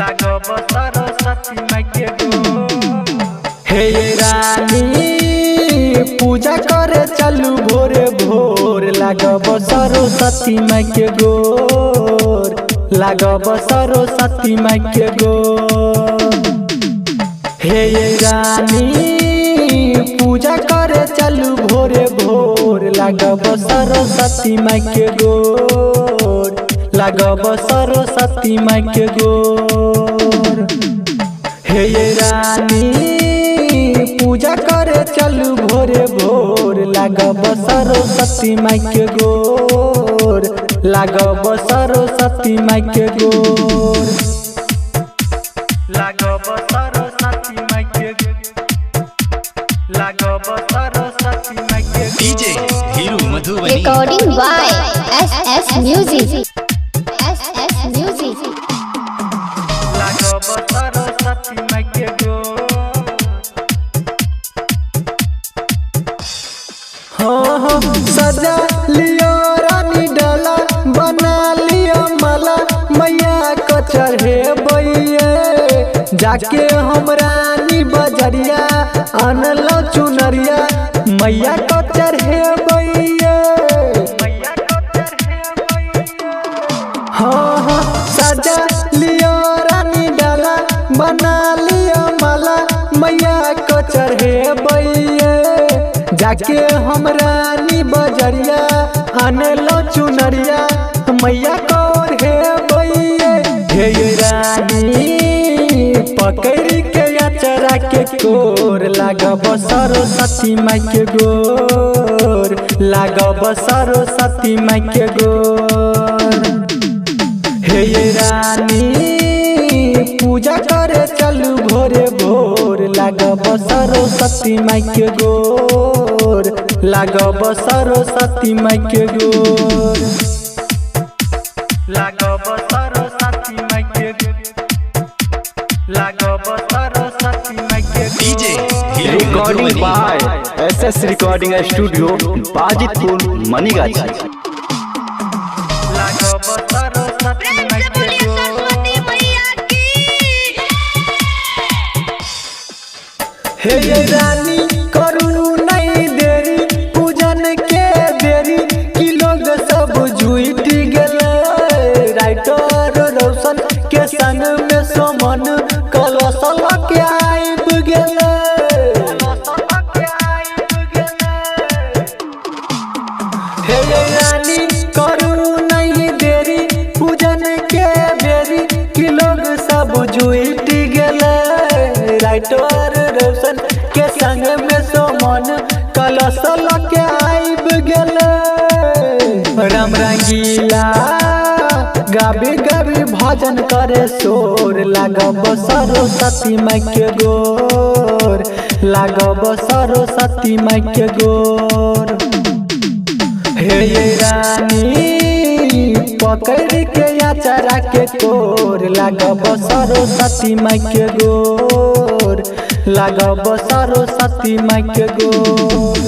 लागब सरस्वती माई के गोर। हे रानी पूजा करे चलू भोरे भोर, लागब सरस्वती माई के गोर, लागब सरस्वती माई के गोर। हे रानी पूजा करे चलू भोरे भोर, लागब सरस्वती माई के गोर, लागब सरस्वती माई के गोर। हे रानी पूजा करे चलू भोरे भोर, लागब सरस्वती माई के गोर, लागब सरस्वती माई के गोर, लागब सरस्वती माई के गोर, लागब सरस्वती माई के गोर। DJ Hiru Madhubani. Recording by SS music. SS music. लागब सरस्वती माई के गोर। हाँ सजा लियो रानी डाला, बना लियो माला, मैया को चढ़े बैये। जाके हम रानी बजरिया अनलो चुनरिया, मैया को चढ़े बैये। हाँ सजा लियो रानी डाला, बना लियो माला, मैया को चढ़े बैये। जाके हम रानी बजरिया अनलो चुनरिया, मैया को रे बैये। हे रानी पकड़ के अचरा के कोर, लागब सरस्वती माई के गोर, लागब सरस्वती माई के गोर। हे रानी पूजा करे चलू भोरे भोर, लागब सरस्वती माई के गोर, लागब सरस्वती माई के गोर, लागब सरस्वती माई के गोर, लागब सरस्वती माई के गोर। DJ Hiru recording Madhubani. By SS recording studio Bajitpur Manigachhi. लागब सरस्वती माई के गोर। हे रानी करू नहीं देरी, पूजन के देरी कि लोग सब जुट गेले। राइटर रोशन के संग में सोमन कलश के आइब गेले। हे रानी करू नहीं देरी, पूजन के बेरी कि लोग सब जुट गेले। राइटर रोशन के संग में सोमन कलश के आइब गेले। राम रंगीला गाबी गाबी भजन करे शोर, लागब सरस्वती माई के गोर, लागब सरस्वती माई के गोर। हे रानी पकड़ के अचरा के कोर, लागब सरस्वती माई के गोर, लागब सरस्वती माई के गोर।